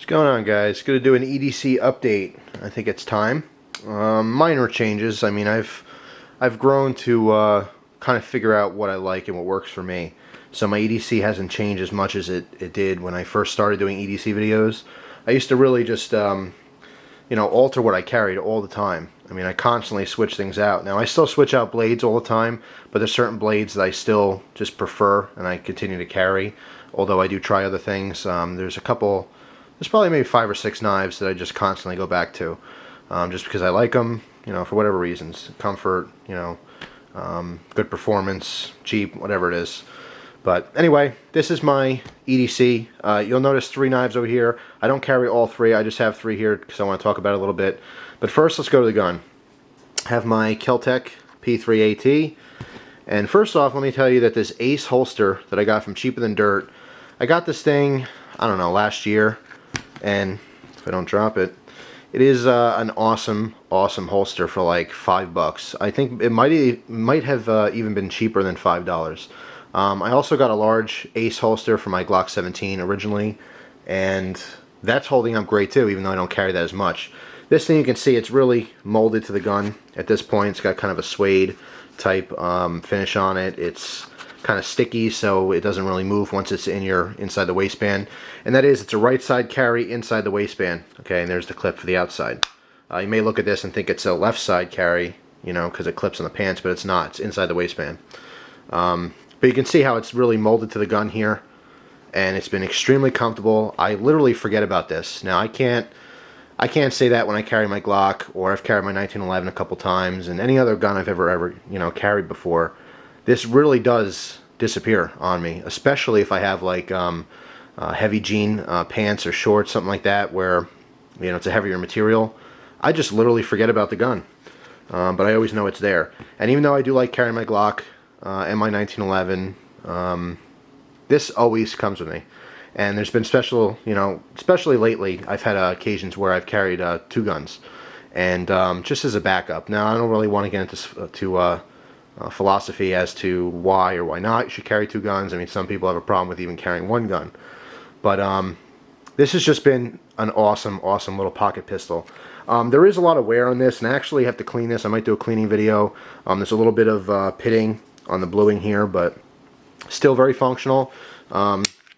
What's going on, guys? Going to do an EDC update. I think it's time. Minor changes. I mean, I've grown to kind of figure out what I like and what works for me. So my EDC hasn't changed as much as it did when I first started doing EDC videos. I used to really just alter what I carried all the time. I mean, I constantly switch things out. Now I still switch out blades all the time, but there's certain blades that I still just prefer and I continue to carry. Although I do try other things. There's probably maybe 5 or 6 knives that I just constantly go back to, just because I like them, for whatever reasons. Comfort, good performance, cheap, whatever it is. But anyway, this is my EDC. You'll notice 3 knives over here. I don't carry all 3, I just have 3 here because I want to talk about it a little bit. But first, let's go to the gun. I have my Kel-Tec P3AT. And first off, let me tell you that this Ace holster that I got from Cheaper Than Dirt, I got this thing, I don't know, last year. And if I don't drop it, it is an awesome holster for like $5. I think it might have even been cheaper than $5. I also got a large Ace holster for my Glock 17 originally, and that's holding up great too, even though I don't carry that as much. This thing, you can see it's really molded to the gun at this point. It's got kind of a suede type finish on it. It's kind of sticky, so it doesn't really move once it's inside the waistband. And that is, it's a right side carry inside the waistband. Okay, and there's the clip for the outside. You may look at this and think it's a left side carry, because it clips on the pants, but it's not. It's inside the waistband. But you can see how it's really molded to the gun here, and it's been extremely comfortable. I literally forget about this. Now I can't say that when I carry my Glock, or I've carried my 1911 a couple times, and any other gun I've ever carried before. This really does disappear on me, especially if I have like heavy jean pants or shorts, something like that, where it's a heavier material. I just literally forget about the gun, but I always know it's there. And even though I do like carrying my Glock and my 1911, this always comes with me. And there's been especially lately, I've had occasions where I've carried 2 guns, and just as a backup. Now I don't really want to get into philosophy as to why or why not you should carry 2 guns. I mean, some people have a problem with even carrying 1 gun, but this has just been an awesome little pocket pistol. There is a lot of wear on this, and I actually have to clean this. I might do a cleaning video. There's a little bit of pitting on the bluing here, but still very functional.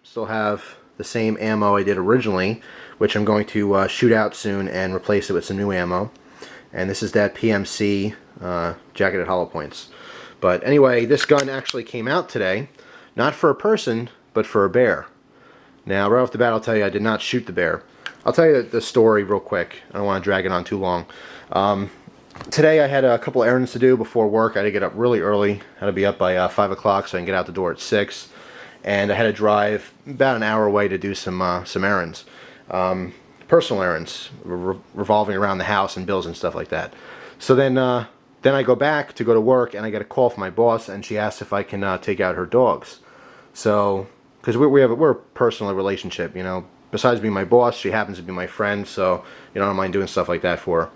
Still have the same ammo I did originally, which I'm going to shoot out soon and replace it with some new ammo. And this is that PMC jacketed hollow points. But anyway, this gun actually came out today, not for a person, but for a bear. Now, right off the bat, I'll tell you I did not shoot the bear. I'll tell you the story real quick. I don't want to drag it on too long. Today I had a couple errands to do before work. I had to get up really early. I had to be up by 5 o'clock so I can get out the door at 6. And I had to drive about an hour away to do some errands. Personal errands, revolving around the house and bills and stuff like that. So then I go back to go to work, and I get a call from my boss, and she asks if I can take out her dogs. So, because we're a personal relationship, Besides being my boss, she happens to be my friend, so I don't mind doing stuff like that for her.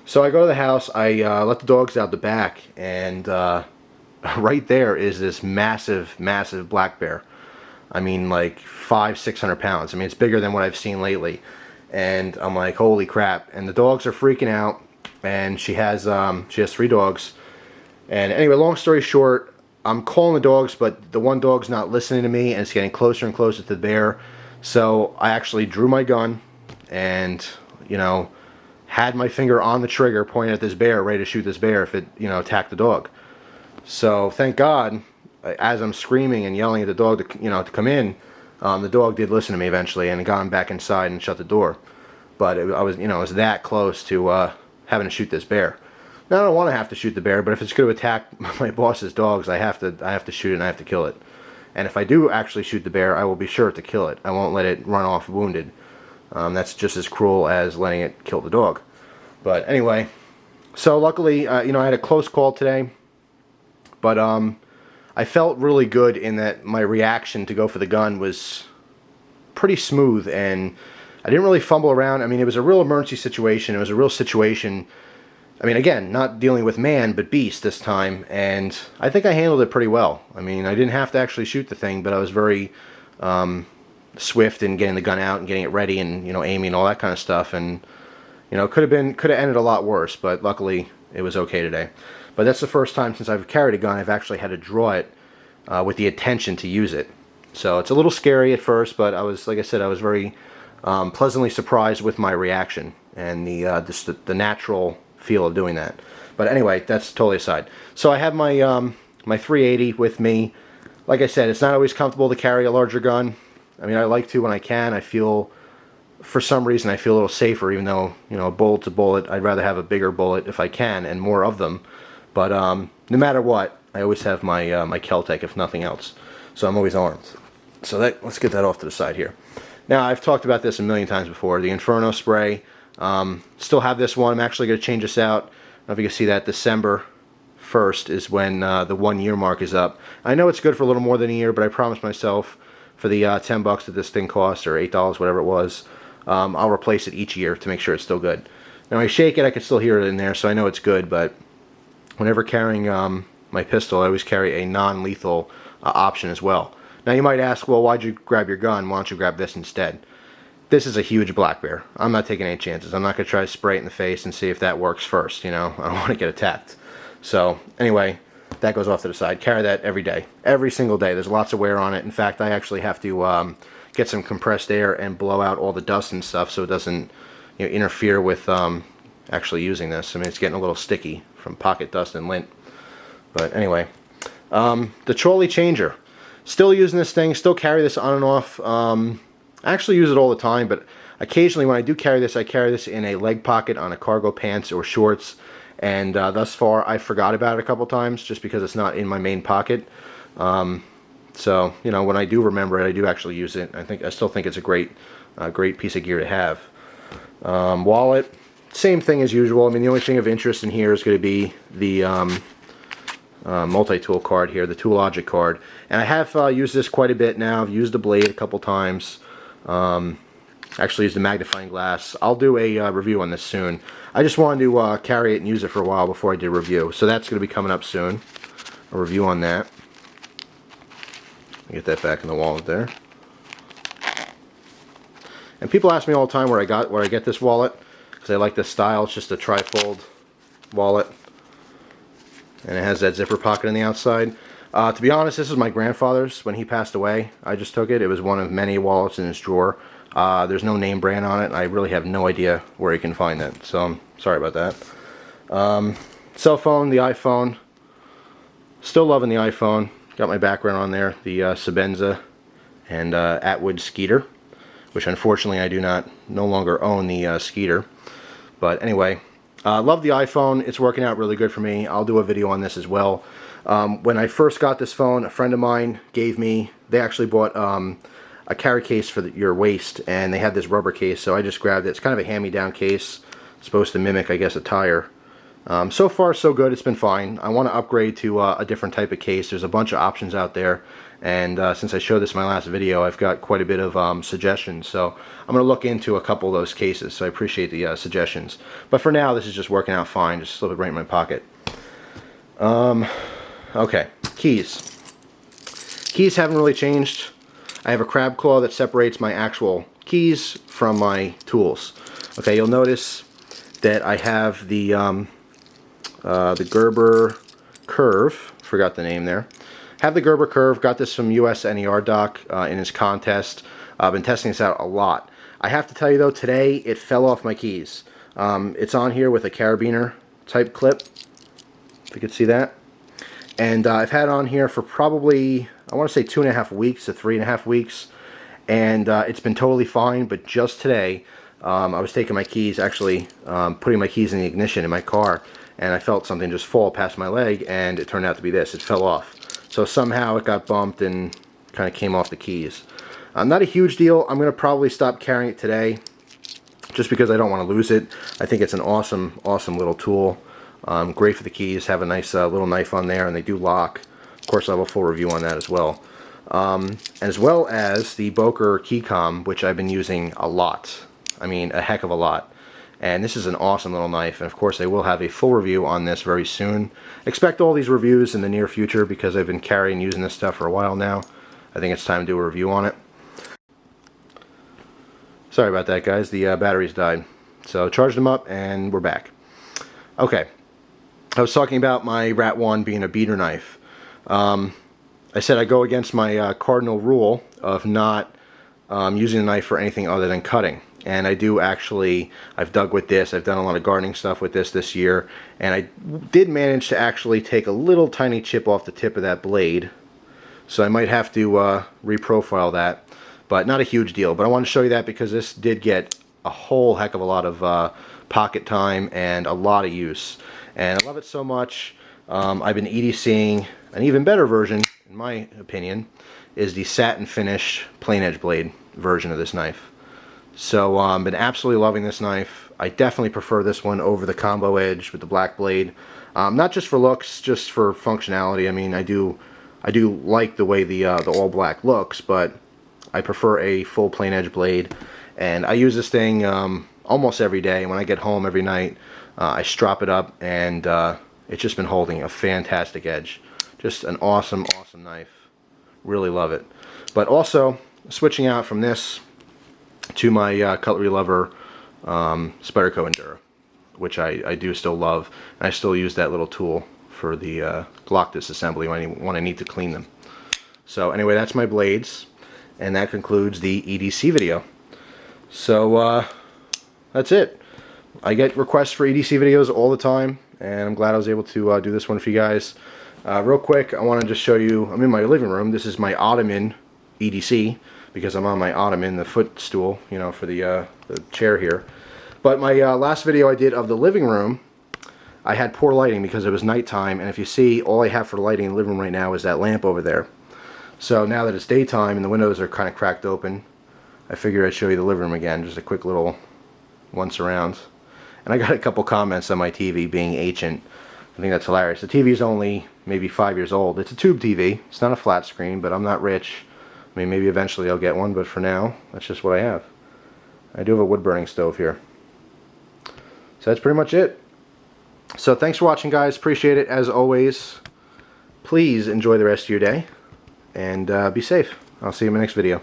So I go to the house, I let the dogs out the back, and right there is this massive black bear. I mean, like 500-600 pounds. I mean, it's bigger than what I've seen lately. And I'm like, holy crap. And the dogs are freaking out. And she has 3 dogs. And anyway, long story short, I'm calling the dogs, but the one dog's not listening to me, and it's getting closer and closer to the bear. So I actually drew my gun and, had my finger on the trigger pointed at this bear, ready to shoot this bear if it, attacked the dog. So thank God, as I'm screaming and yelling at the dog to come in, the dog did listen to me eventually and got him back inside and shut the door. But I was that close to having to shoot this bear. Now I don't want to have to shoot the bear, but if it's going to attack my boss's dogs, I have to shoot it and I have to kill it. And if I do actually shoot the bear, I will be sure to kill it. I won't let it run off wounded. That's just as cruel as letting it kill the dog. But anyway, so luckily, I had a close call today. But I felt really good in that my reaction to go for the gun was pretty smooth, and I didn't really fumble around. I mean, it was a real emergency situation. It was a real situation. I mean, again, not dealing with man, but beast this time, and I think I handled it pretty well. I mean, I didn't have to actually shoot the thing, but I was very swift in getting the gun out and getting it ready and, you know, aiming, all that kind of stuff. And, you know, could have ended a lot worse, but luckily it was okay today. But that's the first time since I've carried a gun I've actually had to draw it with the intention to use it. So it's a little scary at first, but I was, like I said, I was very pleasantly surprised with my reaction and the natural feel of doing that. But anyway, that's totally aside. So I have my my 380 with me. Like I said, it's not always comfortable to carry a larger gun. I mean, I like to when I can. I feel, for some reason, I feel a little safer, even though, you know, a bullet's a bullet. I'd rather have a bigger bullet if I can, and more of them. But no matter what, I always have my my Kel-Tec, if nothing else. So I'm always armed. So let's get that off to the side here. Now, I've talked about this a million times before. The Inferno spray. Still have this one. I'm actually going to change this out. I don't know if you can see that. December 1st is when the 1 year mark is up. I know it's good for a little more than a year, but I promised myself for the $10 that this thing cost, or $8, whatever it was, I'll replace it each year to make sure it's still good. Now, when I shake it, I can still hear it in there, so I know it's good, but whenever carrying my pistol, I always carry a non-lethal option as well. Now, you might ask, well, why'd you grab your gun? Why don't you grab this instead? This is a huge black bear. I'm not taking any chances. I'm not going to try to spray it in the face and see if that works first, you know? I don't want to get attacked. So, anyway, that goes off to the side. Carry that every day. Every single day. There's lots of wear on it. In fact, I actually have to get some compressed air and blow out all the dust and stuff so it doesn't, you know, interfere with actually using this. I mean, it's getting a little sticky from pocket dust and lint. But anyway, the trolley changer. Still using this thing. Still carry this on and off. I actually use it all the time, but occasionally when I do carry this, I carry this in a leg pocket on a cargo pants or shorts. And thus far, I forgot about it a couple times just because it's not in my main pocket. So, you know, when I do remember it, I do actually use it. I still think it's a great piece of gear to have. Wallet, same thing as usual. I mean, the only thing of interest in here is going to be the multi-tool card here, the Toologic card. And I have used this quite a bit now. I've used the blade a couple times. Actually used the magnifying glass. I'll do a review on this soon. I just wanted to carry it and use it for a while before I did a review. So that's going to be coming up soon. A review on that. Get that back in the wallet there. And people ask me all the time where I get this wallet, because I like this style. It's just a trifold wallet, and it has that zipper pocket on the outside. To be honest, this is my grandfather's. When he passed away, I just took it. It was one of many wallets in his drawer. There's no name brand on it, and I really have no idea where you can find it, so I'm sorry about that. Cell phone, the iPhone. Still loving the iPhone. Got my background on there, the Sebenza and Atwood Skeeter, which unfortunately I do no longer own the Skeeter. But anyway, love the iPhone. It's working out really good for me. I'll do a video on this as well. When I first got this phone, a friend of mine gave me, they actually bought a carry case for your waist, and they had this rubber case, so I just grabbed it. It's kind of a hand-me-down case, supposed to mimic, I guess, a tire. So far, so good. It's been fine. I want to upgrade to a different type of case. There's a bunch of options out there, and since I showed this in my last video, I've got quite a bit of suggestions, so I'm going to look into a couple of those cases, so I appreciate the suggestions. But for now, this is just working out fine. Just slip it right in my pocket. Okay, keys. Keys haven't really changed. I have a crab claw that separates my actual keys from my tools. Okay, you'll notice that I have the Gerber Curve. Forgot the name there. Have the Gerber Curve. Got this from US NER Doc in his contest. I've been testing this out a lot. I have to tell you though, today it fell off my keys. It's on here with a carabiner type clip, if you could see that. And I've had it on here for probably, I want to say 2.5 weeks to 3.5 weeks, and it's been totally fine. But just today, I was taking my keys, actually putting my keys in the ignition in my car, and I felt something just fall past my leg, and it turned out to be this. It fell off. So somehow it got bumped and kind of came off the keys. Not a huge deal. I'm going to probably stop carrying it today, just because I don't want to lose it. I think it's an awesome, awesome little tool. Great for the keys. Have a nice little knife on there, and they do lock. Of course, I'll have a full review on that as well. As well as the Boker Keycom, which I've been using a lot. I mean, a heck of a lot. And this is an awesome little knife, and of course I will have a full review on this very soon. Expect all these reviews in the near future, because I've been carrying and using this stuff for a while now. I think it's time to do a review on it. Sorry about that, guys. The batteries died. So charged them up and we're back. Okay. I was talking about my Rat 1 being a beater knife. I said I go against my cardinal rule of not using the knife for anything other than cutting. And I do actually, I've dug with this, I've done a lot of gardening stuff with this year, and I did manage to actually take a little tiny chip off the tip of that blade. So I might have to reprofile that, but not a huge deal. But I want to show you that because this did get a whole heck of a lot of pocket time and a lot of use. And I love it so much. I've been EDCing an even better version, in my opinion, is the satin finish plain edge blade version of this knife. So I've been absolutely loving this knife. I definitely prefer this one over the combo edge with the black blade. Not just for looks, just for functionality. I mean, I do like the way the all black looks, but I prefer a full plain edge blade. And I use this thing almost every day. When I get home every night, I strap it up, and it's just been holding a fantastic edge. Just an awesome, awesome knife. Really love it. But also, switching out from this to my cutlerylover Spyderco Endura, which I do still love. And I still use that little tool for the Glock disassembly when I need to clean them. So anyway, that's my blades, and that concludes the EDC video. So that's it. I get requests for EDC videos all the time, and I'm glad I was able to do this one for you guys. Real quick, I want to just show you, I'm in my living room. This is my ottoman EDC, because I'm on my ottoman, the footstool, you know, for the chair here. But my last video I did of the living room, I had poor lighting because it was nighttime, and if you see, all I have for lighting in the living room right now is that lamp over there. So now that it's daytime and the windows are kind of cracked open, I figured I'd show you the living room again, just a quick little once around. And I got a couple comments on my TV being ancient. I think that's hilarious. The TV is only maybe 5 years old. It's a tube TV. It's not a flat screen, but I'm not rich. I mean, maybe eventually I'll get one, but for now, that's just what I have. I do have a wood-burning stove here. So that's pretty much it. So thanks for watching, guys. Appreciate it, as always. Please enjoy the rest of your day, and be safe. I'll see you in my next video.